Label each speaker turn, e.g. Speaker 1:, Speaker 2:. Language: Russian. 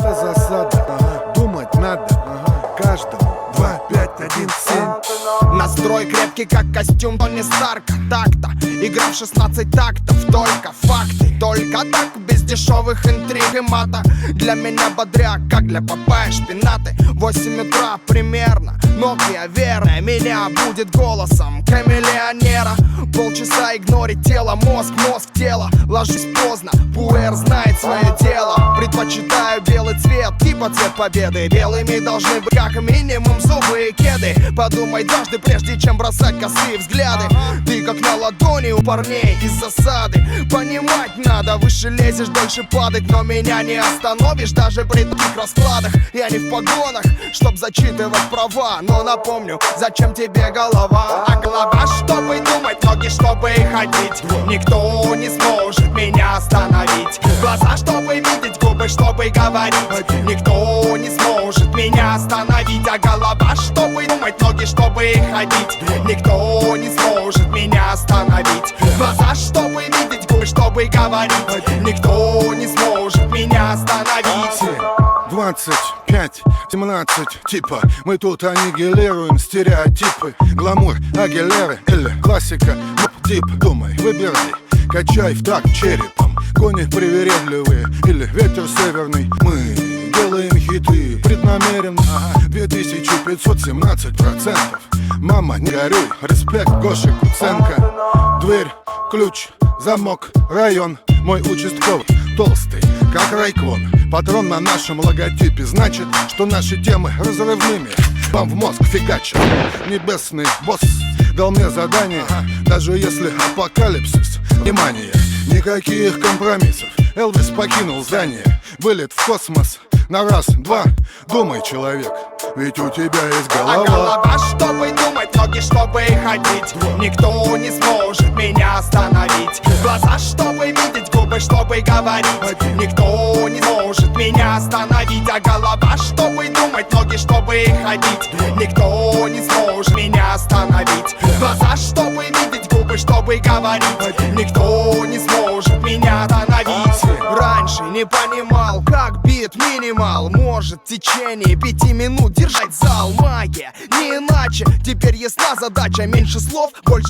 Speaker 1: это засада. Думать надо каждому. 2, 5, 1, 7.
Speaker 2: Настрой крепкий, как костюм Тони Старка. Так-то, игра в 16 тактов. Только факты, только так, без дешевых интриг и мата. Для меня бодряк, как для Папайи шпинаты. 8 утра примерно, Nokia верная меня будет голосом камелеонера. Полчаса игнорить тело, мозг, тело. Ложусь поздно, пуэр знает свое дело. Предпочитаю белый цвет, типа цвет победы. Белыми должны быть как минимум зубы и кеды. Подумай дважды, прежде чем бросать косые взгляды. Ты как на ладони у парней из засады. Понимать надо, выше лезешь, дольше падать. Но меня не остановишь даже при таких раскладах. Я не в погонах, чтоб зачитывать права. Но напомню, зачем тебе голова? А голова, чтобы думать, ноги, чтобы ходить. Никто не сможет меня остановить. Глаза, чтобы видеть, губы, чтобы говорить. Никто не сможет меня остановить. А голова, чтобы думать, ноги, чтобы ходить. Никто не сможет меня остановить. Глаза, чтобы видеть, губы, чтобы говорить. Никто не сможет меня остановить.
Speaker 1: 25, 17, типа мы тут аннигилируем стереотипы. Гламур, Агилеры или классика, тип. Думай, выбирай, качай в такт черепом. Кони привередливые или ветер северный. Мы делаем хиты преднамеренно. 2517%. Мама, не горюй, респект, Гоша Куценко. Дверь, ключ, замок, район. Мой участковый толстый, как райкон. Патрон на нашем логотипе. Значит, что наши темы разрывными. Вам в мозг фигачит. Небесный босс дал мне задание. Даже если апокалипсис. Внимание, никаких компромиссов. Элвис покинул здание. Вылет в космос на раз, два. Думай, человек, ведь у тебя есть голова.
Speaker 2: А голова, чтобы думать, ноги, чтобы ходить. Никто не сможет меня остановить. Глаза, чтобы видеть, губы, чтобы говорить. Никто не сможет меня остановить. А голова, чтобы думать, ноги, чтобы ходить. Никто не сможет меня остановить. Глаза, чтобы видеть, губы, чтобы говорить. Никто не сможет меня остановить. Раньше не понимал, как бит минимал может в течение 5 минут держать зал. Магия, не иначе. Теперь ясна задача, меньше слов, больше